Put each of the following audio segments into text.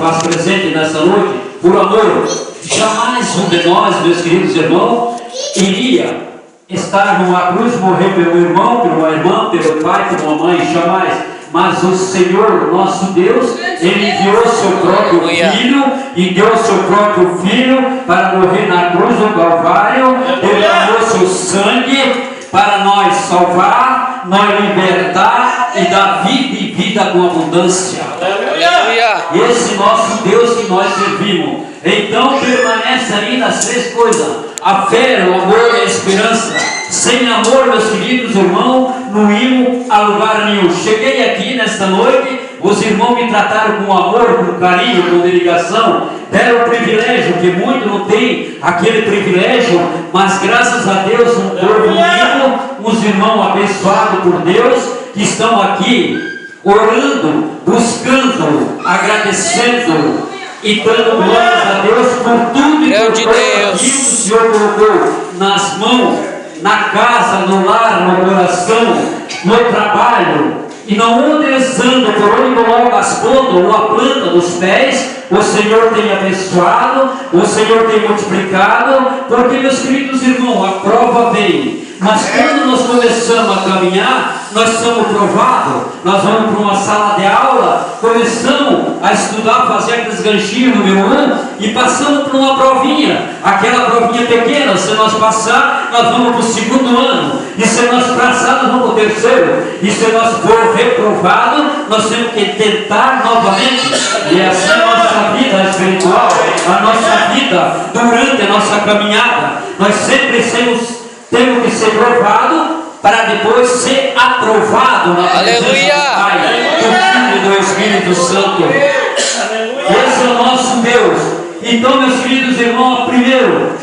faz presente nessa noite, por amor. Jamais um de nós, meus queridos irmãos, iria estar numa cruz, morrer pelo irmão, pela irmã, pelo pai, pela mãe, jamais. Mas o Senhor, nosso Deus, Ele enviou seu próprio Filho, e deu seu próprio Filho para morrer na cruz do Calvário, derramou seu sangue para nós salvar, nós libertar e dar vida e vida com abundância. Aleluia. Esse nosso Deus que nós servimos. Então permanece ainda as três coisas: a fé, o amor e a esperança. Sem amor, meus queridos irmãos, não íamos a lugar nenhum. Cheguei aqui nesta noite, os irmãos me trataram com amor, com carinho, com dedicação, deram o privilégio, que muito não tem aquele privilégio, mas graças a Deus, um povo unido, uns irmãos abençoados por Deus, que estão aqui orando, buscando, agradecendo e dando glórias a Deus por tudo e por tudo aquilo que o Senhor colocou nas mãos, na casa, no lar, no coração, no trabalho, e não onde eles andam, por onde colocam as pontas ou a planta dos pés, o Senhor tem abençoado, o Senhor tem multiplicado, porque, meus queridos irmãos, a prova vem. Mas quando nós começamos a caminhar, nós somos provados, nós vamos para uma sala de aula, começamos a estudar, fazer aqueles ganchinhos número 1 e passamos por uma provinha, aquela provinha pequena. Se nós passar, nós vamos para o segundo ano, e se nós passar, nós vamos para o terceiro, e se nós for reprovado, nós temos que tentar novamente. E assim a nossa vida espiritual, a nossa vida durante a nossa caminhada, nós sempre temos que ser provado para depois ser aprovado na presença do Pai, do Filho e do Espírito Santo. Esse é o nosso Deus. Então, meus queridos irmãos, primeiro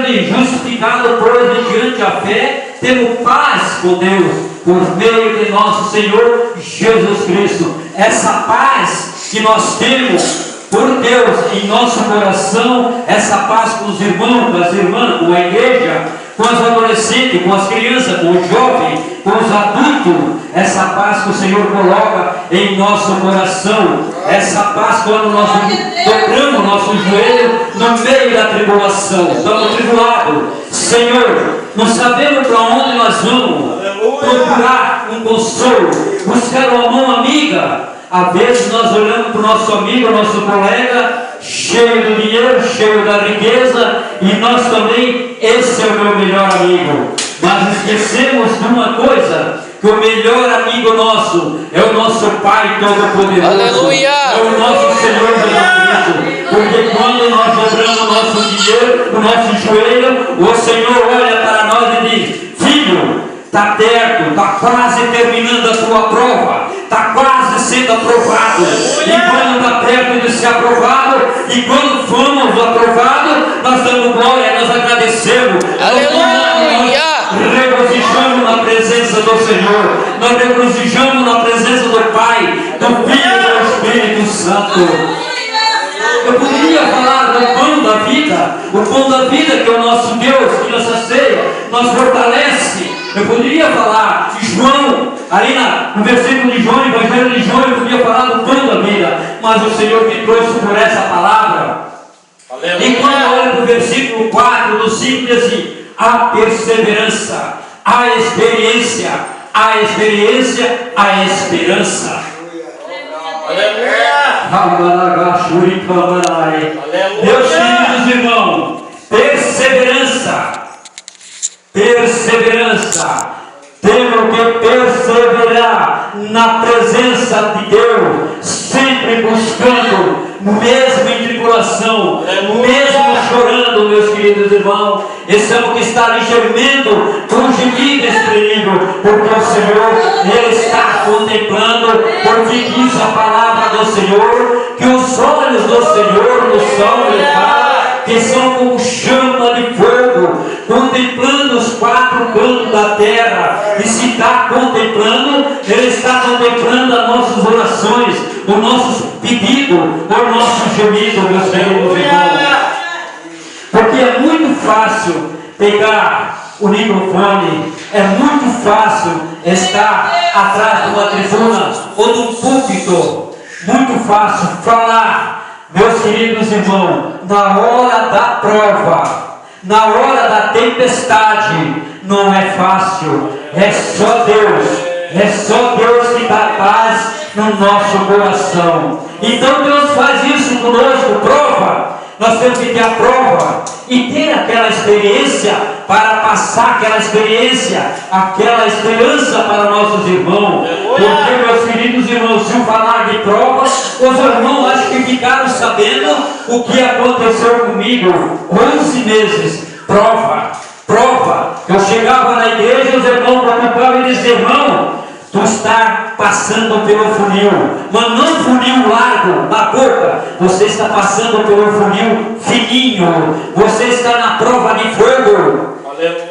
de justificado, pois, mediante a fé, temos paz com Deus, por meio de nosso Senhor Jesus Cristo. Essa paz que nós temos por Deus em nosso coração, essa paz com os irmãos, com as irmãs, com a igreja, com os adolescentes, com as crianças, com os jovens, com os adultos, essa paz que o Senhor coloca em nosso coração, essa paz quando nós dobramos nosso joelho no meio da tribulação, estamos tribulados. Senhor, não sabemos para onde nós vamos procurar um consolo, buscar uma mão amiga. Às vezes nós olhamos para o nosso amigo, nosso colega, cheio do dinheiro, cheio da riqueza, e nós também, esse é o meu melhor amigo. Mas esquecemos de uma coisa, que o melhor amigo nosso é o nosso Pai Todo-Poderoso. Aleluia! É o nosso Senhor Jesus Cristo. Porque quando nós dobramos o nosso dinheiro, o nosso joelho, o Senhor olha para nós e diz: filho, está perto, está quase terminando a tua prova, está quase sendo aprovado. E quando está perto de ser aprovado, e quando fomos aprovados, nós damos glória, nós agradecemos. Aleluia! Nós regozijamos na presença do Senhor, nós regozijamos na presença do Pai, do Filho e do Espírito Santo. Eu poderia falar do pão da vida, o pão da vida que é o nosso Deus, que nossa ceia nos fortalece. Eu poderia falar de João, ali no versículo de João, Evangelho de João, eu podia falar do pão da vida, mas o Senhor me trouxe por essa palavra. Aleluia. E quando eu olho para o versículo 4 do 5, diz assim: a perseverança, a experiência, a esperança. Aleluia. Meus queridos irmãos, perseverança, temos que perseverar na presença de Deus, sempre buscando, mesmo em tribulação, mesmo chorando, meus queridos irmãos, e temos que estar gemendo com gemido exprimido, porque o Senhor, Ele está contemplando, porque diz a palavra do Senhor, que os olhos do Senhor nos são levados, que são como chama de fogo, contemplando os quatro cantos da terra. E se está contemplando, Ele está contemplando as nossas orações, os nossos pedidos, o nosso gemido, meus queridos irmãos. Porque é muito fácil pegar o microfone, é muito fácil estar atrás de uma tribuna ou de um púlpito muito fácil falar, meus queridos irmãos, na hora da prova, na hora da tempestade, não é fácil, é só Deus que dá paz no nosso coração. Então Deus faz isso conosco, prova. Nós temos que ter a prova e ter aquela experiência para passar aquela experiência, aquela esperança para nossos irmãos. Porque, meus queridos irmãos, se eu falar de prova, os irmãos acho que ficaram sabendo o que aconteceu comigo. 11 meses, prova. Eu chegava na igreja, os irmãos preocupavam e diziam: irmão, tu está passando pelo funil, mas não funil largo na boca, você está passando pelo funil fininho, você está na prova de fogo.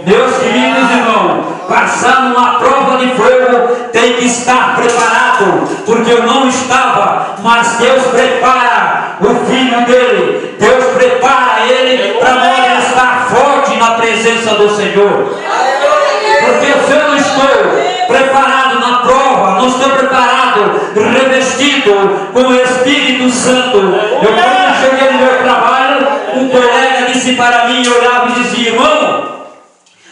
Meus queridos irmãos, passar numa prova de fogo tem que estar preparado, porque eu não estava, mas Deus prepara o filho dele, Deus prepara ele para nós estar forte na presença do Senhor. Porque se eu não estou preparado na prova, não estou preparado, revestido com o Espírito Santo. Eu quando cheguei no meu trabalho, um colega disse para mim, olhava e dizia: irmão,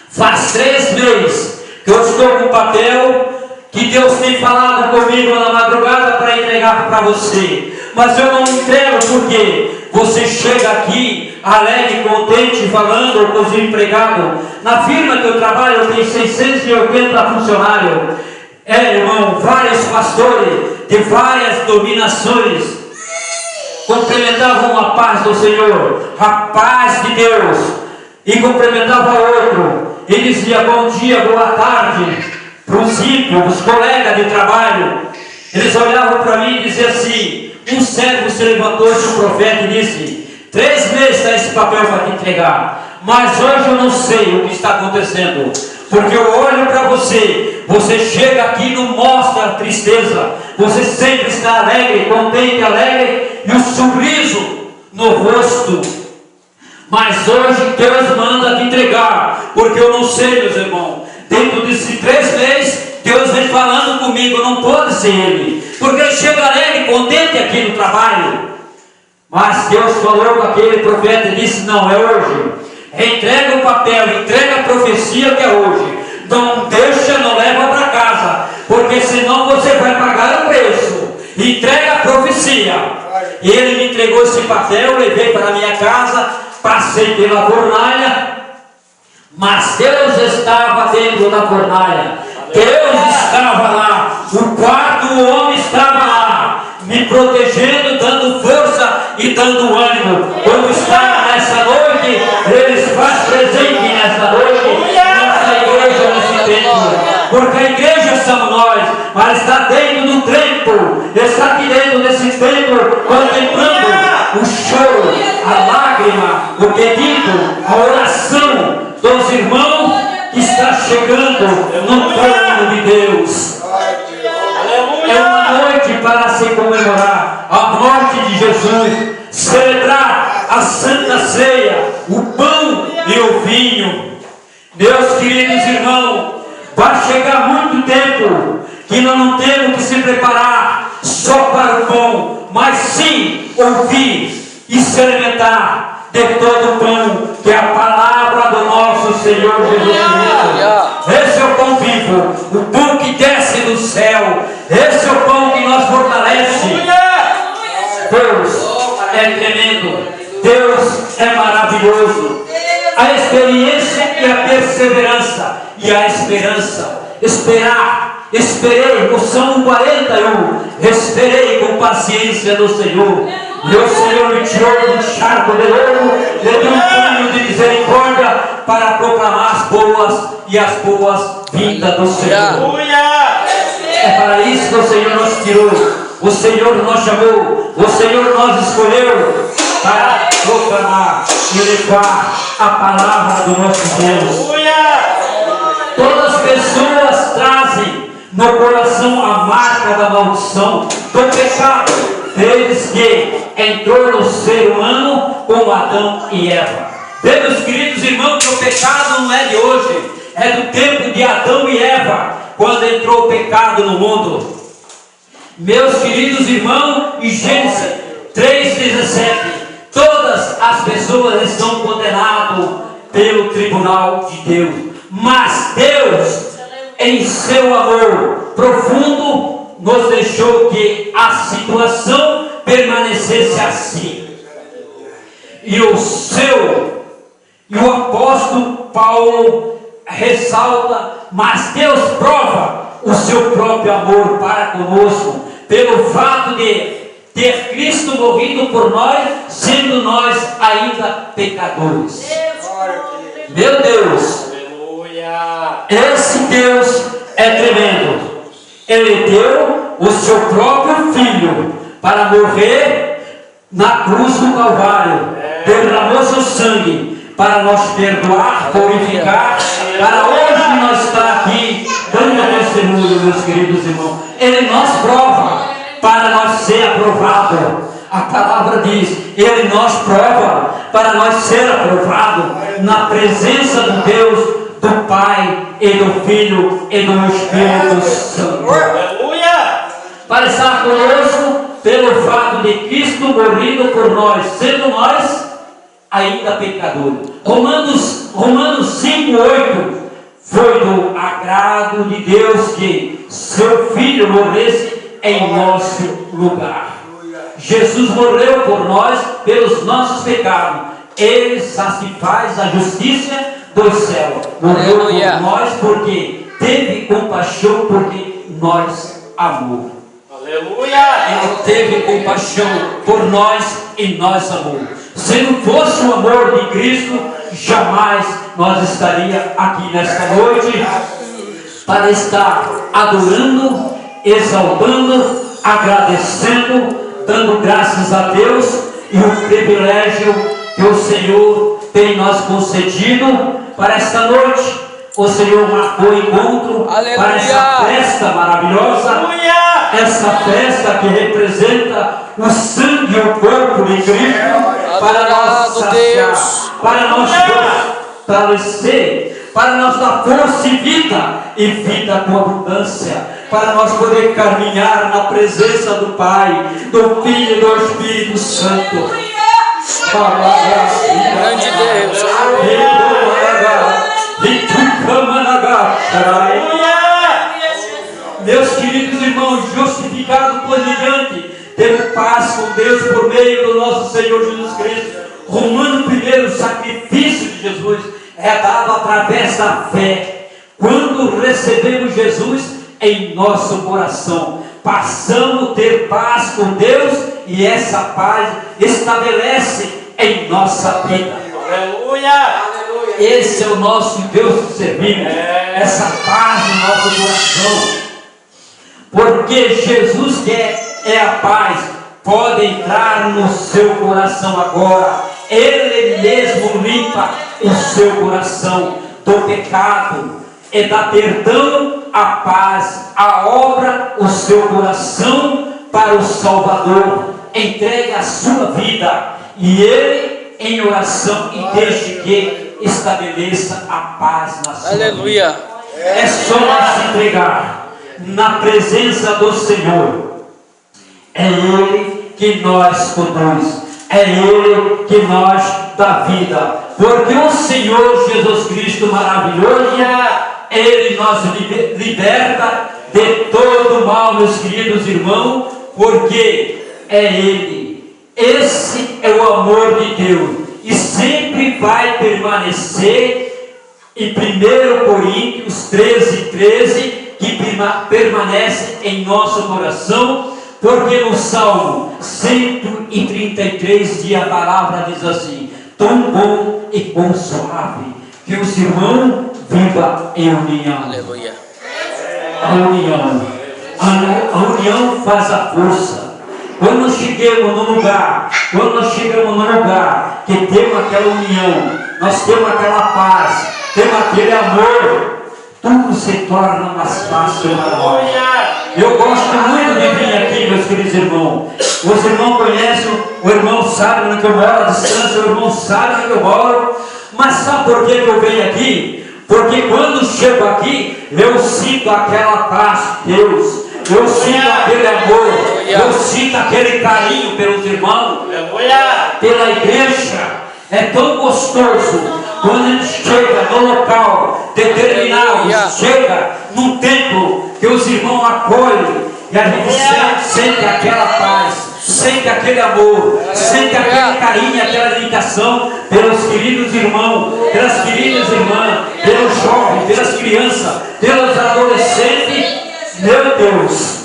faz 3 meses que eu estou com o papel que Deus tem falado comigo na madrugada para entregar para você, mas eu não entrego porque você chega aqui alegre, contente, falando com os empregados. Na firma que eu trabalho eu tenho 680 funcionários, irmão, vários pastores de várias dominações cumprimentavam a paz do Senhor, a paz de Deus, e cumprimentava outro e dizia bom dia, boa tarde para os ímpios, os colegas de trabalho. Eles olhavam para mim e diziam assim: um servo se levantou, o profeta, e disse: 3 meses está esse papel para te entregar, mas hoje eu não sei o que está acontecendo, porque eu olho para você, você chega aqui e não mostra tristeza, você sempre está alegre, contente, alegre, e um sorriso no rosto, mas hoje Deus manda te entregar, porque eu não sei, meus irmãos, dentro desses 3 meses, Deus vem falando comigo, não pode ser Ele, porque ele chega alegre, contente aqui no trabalho, mas Deus falou com aquele profeta e disse: não, é hoje, entrega o papel, entrega a profecia que é hoje, não deixa, não leva para casa, porque senão você vai pagar o preço, entrega a profecia. E ele me entregou esse papel, levei para a minha casa, passei pela fornalha, mas Deus estava dentro da fornalha, Deus estava lá, o quarto homem estava lá, me protegendo, dando força e dando ânimo. Quando está nessa noite, Ele se faz presente nessa noite, nessa igreja, nesse templo, porque a igreja somos nós, mas está dentro do templo, está aqui dentro desse templo, contemplando o choro, a lágrima, o pedido, a oração dos irmãos que está chegando no trono de Deus. É uma noite para se comemorar a morte de Jesus, celebrar a Santa Ceia, o pão e o vinho. Meus queridos irmãos, vai chegar muito tempo que nós não temos que se preparar só para o pão, mas sim ouvir e se alimentar de todo o pão, que é a palavra do nosso Senhor Jesus Cristo. Esse é o pão vivo, o pão que desce do céu, esse é o pão que nos fortalece. Deus é tremendo, Deus é maravilhoso. A experiência e a perseverança e a esperança. Esperei, o Salmo 41, esperei com paciência no Senhor. Meu Senhor me tirou do charco de lodo, me deu um punho de misericórdia para proclamar as boas e as boas-vindas do Senhor. É para isso que o Senhor nos tirou, o Senhor nos chamou, o Senhor nos escolheu para proclamar e levar a palavra do nosso Deus. Todas as pessoas trazem no coração a marca da maldição, do pecado, desde que entrou no ser humano com Adão e Eva. Meus queridos irmãos, que o pecado não é de hoje, é do tempo de Adão e Eva, quando entrou o pecado no mundo. Meus queridos irmãos, em Gênesis 3,17, todas as pessoas estão condenadas pelo tribunal de Deus, mas Deus, em seu amor profundo, nos deixou que a situação permanecesse assim. E o apóstolo Paulo ressalta, mas Deus prova o seu próprio amor para conosco, pelo fato de ter Cristo morrido por nós, sendo nós ainda pecadores. Meu Deus, esse Deus é tremendo. Ele deu o seu próprio Filho para morrer na cruz do Calvário, derramou seu sangue para nos perdoar, purificar, para hoje nós estar aqui dando testemunho, meus queridos irmãos. Ele nos prova para nós ser aprovado. A palavra diz, Ele nos prova para nós ser aprovado na presença de Deus, do Pai e do Filho e do Espírito Santo. Aleluia! Para estar conosco pelo fato de Cristo morrido por nós, sendo nós ainda pecadores. Romanos 5,8 foi do agrado de Deus que seu Filho morresse em nosso lugar. Jesus morreu por nós pelos nossos pecados. Ele satisfaz a justiça do céu. Morreu por nós porque teve compaixão, porque nós amou. Aleluia! Ele teve compaixão por nós e nós amou. Se não fosse o amor de Cristo, jamais nós estaríamos aqui nesta noite para estar adorando, exaltando, agradecendo, dando graças a Deus e o privilégio que o Senhor tem nos concedido para esta noite. O Senhor marcou o encontro para essa festa maravilhosa. Aleluia! Essa festa que representa o sangue e o corpo de Cristo para nós saciar, para nós fortalecer, para nós dar força e vida com abundância, para nós poder caminhar na presença do Pai, do Filho e do Espírito Santo. Grande Deus. Meus queridos irmãos, justificados por diante, temos paz com Deus por meio do nosso Senhor Jesus Cristo. Romano 1, o sacrifício de Jesus é dado através da fé. Quando recebemos Jesus em nosso coração, passamos a ter paz com Deus e essa paz estabelece em nossa vida. Aleluia! Esse é o nosso Deus que servimos, essa paz no nosso coração, porque Jesus quer a paz, pode entrar no seu coração agora. Ele mesmo limpa o seu coração do pecado e dá perdão, a paz, a obra, o seu coração para o Salvador. Entregue a sua vida e Ele em oração e deixe que estabeleça a paz na sua Aleluia. vida. É só se entregar na presença do Senhor. É Ele que nos conduz, é Ele que nos dá vida, porque o Senhor Jesus Cristo maravilhoso, Ele nos liberta de todo mal, meus queridos irmãos, porque é Ele. Esse é o amor de Deus e sempre vai permanecer. Em 1 Coríntios 13:13, que permanece em nosso coração, porque no Salmo 133 a palavra diz assim: tão bom e quão suave que os irmãos vivam em união. Aleluia. A união faz a força. Quando nós chegamos num lugar, que temos aquela união, nós temos aquela paz, temos aquele amor, tudo se torna mais fácil para nós. Eu gosto muito de vir aqui, meus queridos irmãos. Os irmãos conhecem, o irmão sabe onde eu moro, a distância, o irmão sabe onde eu moro. Mas sabe por que eu venho aqui? Porque quando chego aqui, eu sinto aquela paz de Deus. Eu sinto aquele amor, eu sinto aquele carinho pelos irmãos, pela igreja. É tão gostoso quando a gente chega no local determinado, chega num templo que os irmãos acolhem e a gente sente aquela paz, sente aquele amor, sente aquele carinho, aquela dedicação pelos queridos irmãos, pelas queridas irmãs, pelos jovens, pelas crianças, pelos adolescentes. Meu Deus,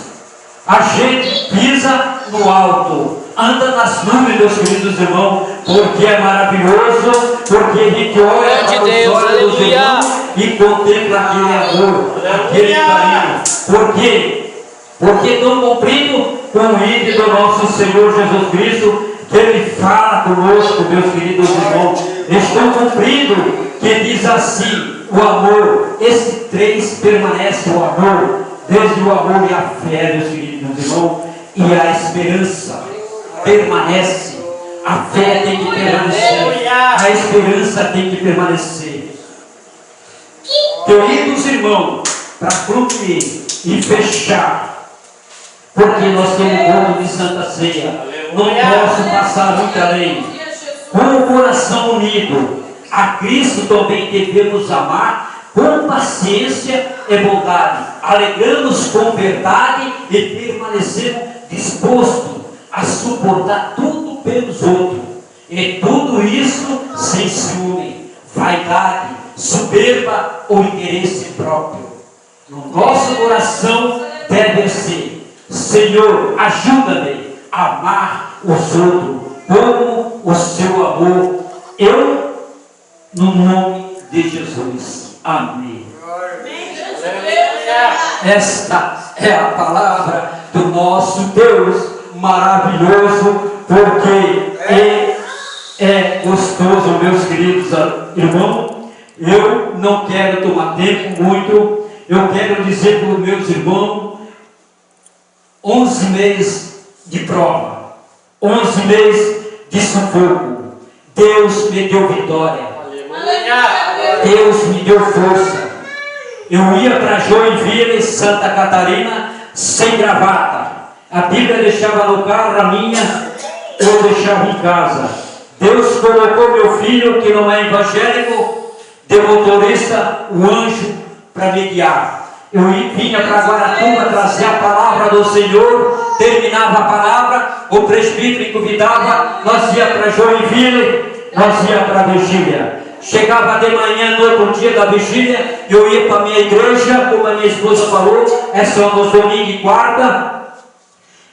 a gente pisa no alto, anda nas nuvens, meus queridos irmãos, porque é maravilhoso, porque a gente olha para os olhos dos irmãos e contempla aquele amor, aquele carinho. Por quê? Porque estão cumprindo com o ídolo do nosso Senhor Jesus Cristo, que Ele fala conosco, meus queridos irmãos. Estão cumprindo, que diz assim, o amor, esse três permanece o amor, desde o amor e a fé, meus queridos irmãos, e a esperança permanece. A fé tem que permanecer, a esperança tem que permanecer. Queridos irmãos, para concluir e fechar, porque nós temos o bolo de Santa Ceia, não posso passar muito além. Com o coração unido a Cristo também devemos amar com paciência e bondade, alegramos com verdade e permanecemos dispostos a suportar tudo pelos outros, e tudo isso sem ciúme, vaidade, soberba ou interesse próprio. No nosso coração deve ser: Senhor, ajuda-me a amar os outros como o seu amor, eu, no nome de Jesus. Amém. Esta é a palavra do nosso Deus maravilhoso, porque Ele é gostoso, meus queridos irmãos. Eu não quero tomar tempo muito, eu quero dizer para os meus irmãos, 11 meses de prova, 11 meses de sufoco, Deus me deu vitória, Deus me deu força. Eu ia para Joinville, Santa Catarina, sem gravata. A Bíblia deixava no carro, a minha eu deixava em casa. Deus colocou meu filho, que não é evangélico, de motorista, o anjo, para me guiar. Eu vinha para Guaratuba trazer a palavra do Senhor, terminava a palavra, o presbítero me convidava, nós ia para Joinville, nós ia para a vigília. Chegava de manhã no outro dia da vigília, eu ia para a minha igreja, como a minha esposa falou, é só nos domingos e quarta.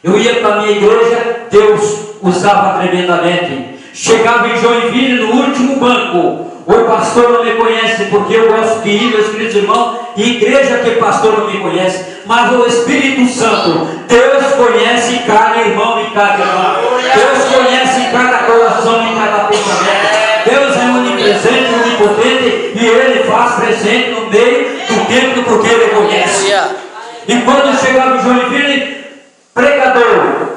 Eu ia para a minha igreja, Deus usava tremendamente. Chegava em Joinville, no último banco. O pastor não me conhece, porque eu gosto de ir, meus queridos irmãos, e igreja que pastor não me conhece, mas o Espírito Santo, Deus conhece cada irmão e cada irmã. Deus conhece cada coração e cada pensamento. Deus é onipresente, onipotente, e Ele faz presente no meio do templo, porque Ele conhece. E quando chegava em Joinville, pregador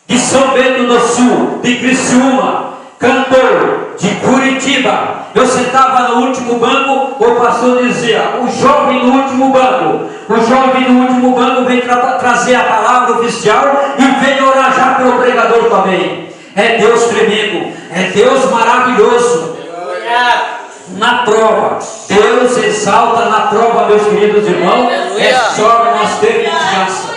de São Bento do Sul, de Criciúma, cantor de Curitiba, eu sentava no último banco, o pastor dizia: o jovem no último banco, o jovem no último banco vem trazer a palavra oficial e vem orar já pelo pregador também. É Deus tremendo, é Deus maravilhoso. Na prova, Deus exalta na prova, meus queridos irmãos. É só nós termos confiança.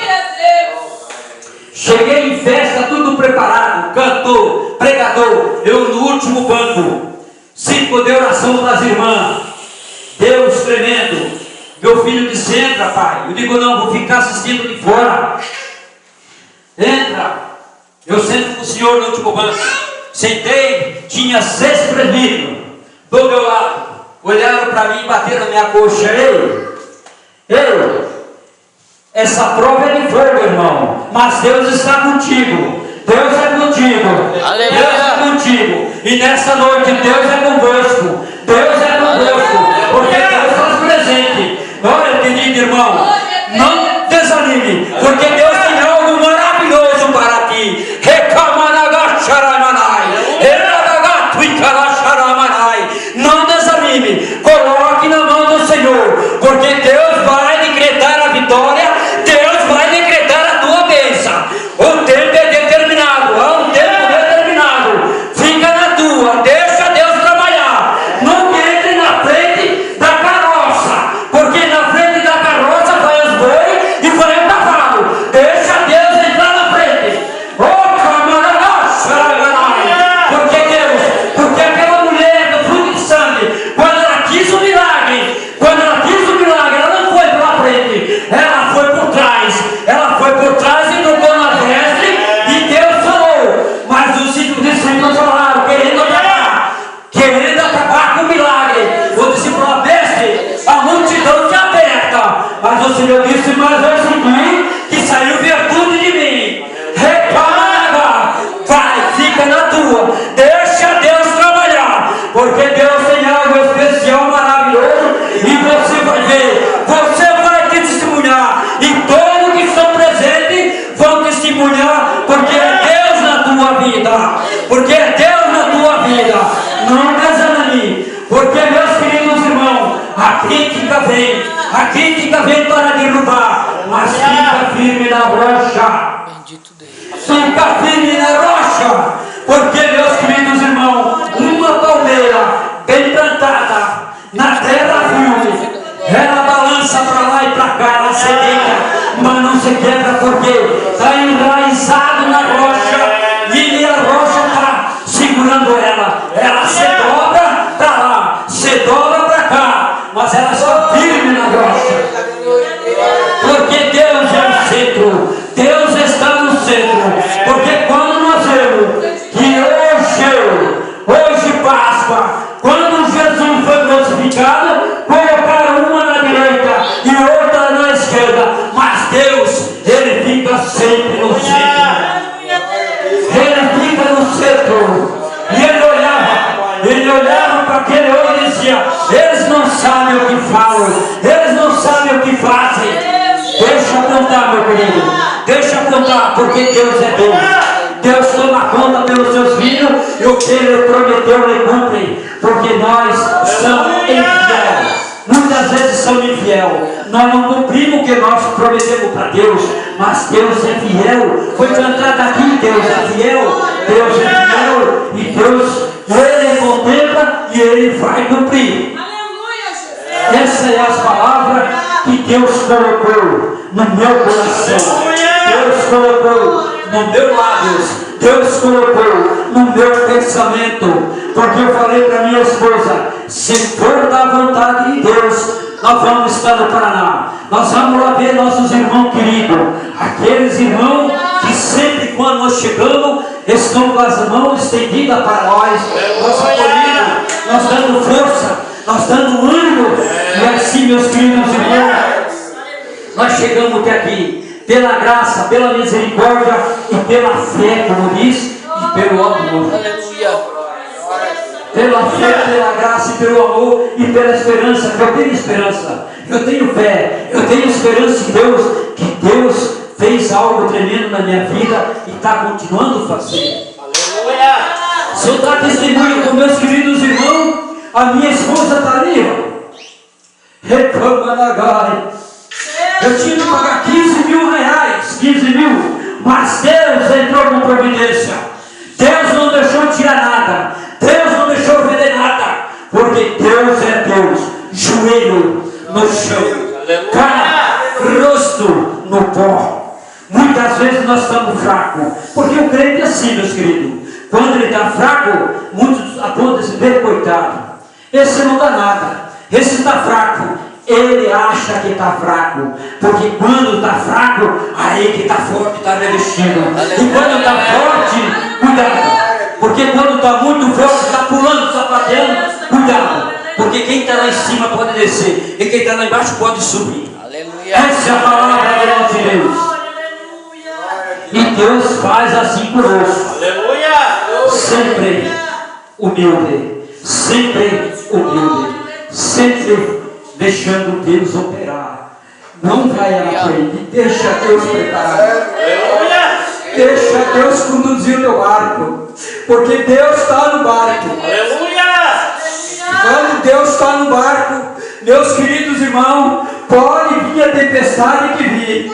Cheguei em festa, tudo preparado, cantor, pregador, eu no último banco, 5 de oração para as irmãs. Deus tremendo. Meu filho disse: entra, pai. Eu digo: não, vou ficar assistindo de fora. Entra. Eu sento com o senhor no último banco. Sentei, tinha 6 presbíteros do meu lado. Olharam para mim e bateram na minha coxa. Ei, essa prova é de fogo, irmão, mas Deus está contigo. Deus é contigo. Aleluia. Deus é contigo. E nessa noite Deus é convosco. Deus é convosco. Porque Deus faz presente. Olha, querido irmão, não desanime, porque Deus tem algo maravilhoso para ti. Não desanime, coloque na mão do Senhor, porque Deus vai decretar a vitória, Deus vai decretar porque é Deus na tua vida, não desanime, porque, meus queridos irmãos, a crítica vem para derrubar, mas fica firme na rocha. Bendito Deus. Fica firme na rocha, porque, meus queridos irmãos, uma palmeira bem plantada na terra firme, ela balança para lá e para cá, ela se deita, mas não se quebra, porque está enraizado na rocha e a rocha está segurando ela se dobra para lá, se dobra para cá, mas ela está firme na rocha, porque Deus é o centro, Deus está no centro, porque quando nós vemos que hoje Páscoa, quando Jesus foi crucificado, colocaram uma na direita e outra na esquerda, mas Deus, Ele fica sempre no centro, Ele fica no centro, e Ele olhava para aquele homem e dizia, eles não sabem o que falam, eles não sabem o que fazem, deixa apontar, meu querido, deixa apontar, porque Deus é Deus. Deus toma conta pelos seus filhos e o que Ele prometeu Ele cumpre, porque nós somos infiéis. Muitas vezes somos infiéis. Nós não cumprimos o que nós prometemos para Deus, mas Deus é fiel. Foi cantado aqui, Deus é fiel. Deus é fiel e Deus, Ele contempla e Ele vai cumprir. Essas são as palavras que Deus colocou no meu coração. Deus colocou no meu lábios, Deus colocou no meu pensamento, porque eu falei para minha esposa, se for da vontade de Deus, nós vamos estar no Paraná, nós vamos lá ver nossos irmãos queridos, aqueles irmãos que sempre quando nós chegamos, estão com as mãos estendidas para nós, nós acolhendo, nós dando força, nós dando ânimo, e assim, meus queridos irmãos, nós chegamos até aqui, pela graça, pela misericórdia e pela fé, como diz, e pelo amor. Pela fé, pela graça e pelo amor e pela esperança, que eu tenho esperança, eu tenho fé, eu tenho esperança em Deus, que Deus fez algo tremendo na minha vida e está continuando a fazer. Aleluia! Se eu dar testemunho com meus queridos irmãos, a minha esposa está ali, ó. Reclama na galera. Eu tinha que pagar 15 mil reais, 15 mil, mas Deus entrou com providência. Deus não deixou tirar nada, Deus não deixou vender nada, porque Deus é Deus. Joelho no chão, cara, rosto no pó. Muitas vezes nós estamos fracos, porque o crente é assim, meus queridos. Quando ele está fraco, muitos apontam esse bem coitado. Esse não dá nada, esse está fraco. Ele acha que está fraco, porque quando está fraco, aí que está forte, está revestido. E quando está forte, cuidado, porque quando está muito forte, está pulando, sapateando, cuidado, porque quem está lá em cima pode descer, e quem está lá embaixo pode subir. Aleluia. Essa é a palavra do nosso Deus. E Deus faz assim conosco. Aleluia. Sempre humilde, sempre deixando Deus operar. Não vai à frente, deixa Deus preparar. Deixa Deus conduzir o teu barco, porque Deus está no barco. Quando Deus está no barco, meus queridos irmãos, pode vir a tempestade que vir.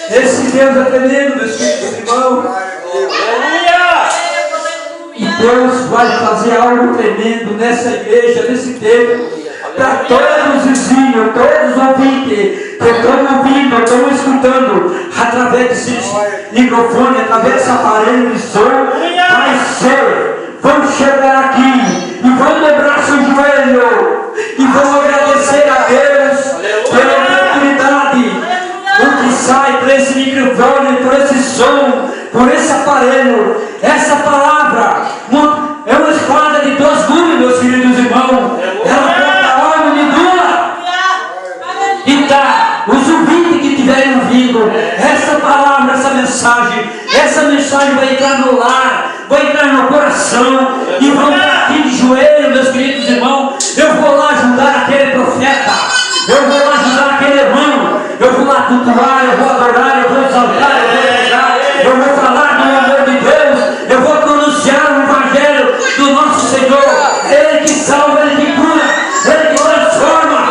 Esse Deus é tremendo, meus queridos irmãos. E Deus vai fazer algo tremendo nessa igreja, nesse tempo, para todos os vizinhos, todos os ouvintes que estão ouvindo, estão escutando, através desse microfone, através desse aparelho de som, vai ser, vão chegar aqui e vão dobrar seu joelho e vão agradecer a Deus pela oportunidade, o que sai por esse microfone, por esse som, por esse aparelho. Essa palavra é uma espada de dois gumes, meus queridos irmãos. Ela corta a alma e medula. E tá, os ouvintes que estiverem ouvindo, essa palavra, essa mensagem vai entrar no lar, vai entrar no coração, e vão partir de joelho, meus queridos irmãos. Eu vou lá ajudar aquele profeta, eu vou lá ajudar aquele irmão, eu vou cultuar, eu vou adorar, eu vou exaltar, eu vou pregar, eu vou falar do amor de Deus, eu vou pronunciar o Evangelho do nosso Senhor. Ele que salva, Ele que cura, Ele que transforma.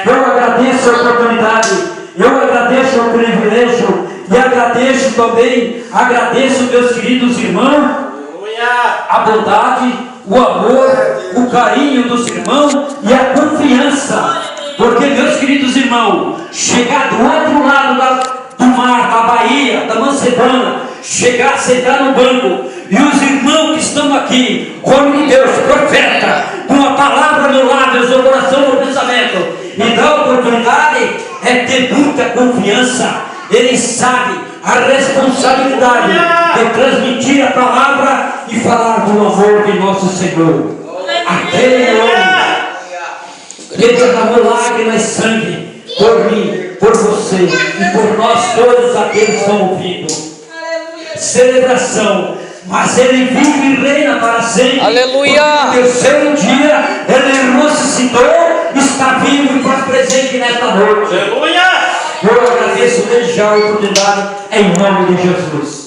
Eu agradeço a oportunidade, eu agradeço o privilégio e agradeço também, meus queridos irmãos, a bondade, o amor, o carinho dos irmãos e a confiança. Porque, meus queridos irmãos, chegar do outro lado do mar, da Bahia, da Macedônia, chegar, sentar no banco, e os irmãos que estão aqui, homem de Deus, profeta, com a palavra no lábio, no coração, no pensamento, e dá oportunidade, é ter muita confiança. Ele sabe a responsabilidade de transmitir a palavra e falar do amor de nosso Senhor. Aquele homem que derramou lágrimas e sangue por mim, por você e por nós todos aqueles que estão ouvindo. Celebração, mas Ele vive e reina para sempre. Aleluia! No terceiro dia Ele ressuscitou, está vivo e faz presente nesta noite. Aleluia! Eu agradeço desde já a oportunidade em nome de Jesus.